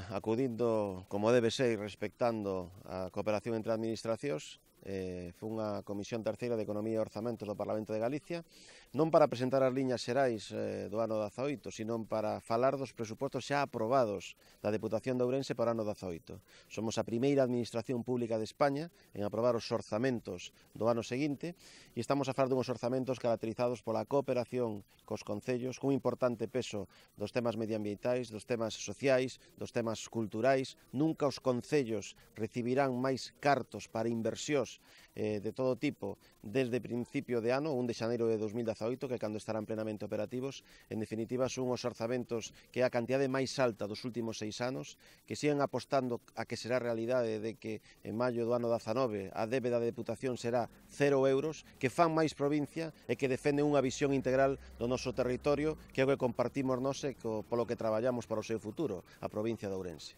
Acudindo como debe ser, respectando a cooperación entre administracións, foi unha comisión terceira de Economía e Orzamentos do Parlamento de Galicia, non para presentar as liñas xerais do ano 18, sino para falar dos presupostos xa aprobados da Deputación de Ourense para o ano 18. Somos a primeira administración pública de España en aprobar os orzamentos do ano seguinte e estamos a falar dunhos orzamentos caracterizados pola cooperación cos concellos, cun importante peso dos temas medioambientais, dos temas sociais, dos temas culturais. Nunca os concellos recibirán máis cartos para inversións de todo tipo desde principio de ano, 1 de xaneiro de 2018, que cando estarán plenamente operativos. En definitiva, son os orzamentos que é a cantidade máis alta dos últimos 6 anos, que siguen apostando a que será realidade de que en maio do ano 19 a débeda da Deputación será 0 euros, que fan máis provincia e que defenden unha visión integral do noso territorio, que é o que compartimos nós e polo que traballamos para o seu futuro, a provincia de Ourense.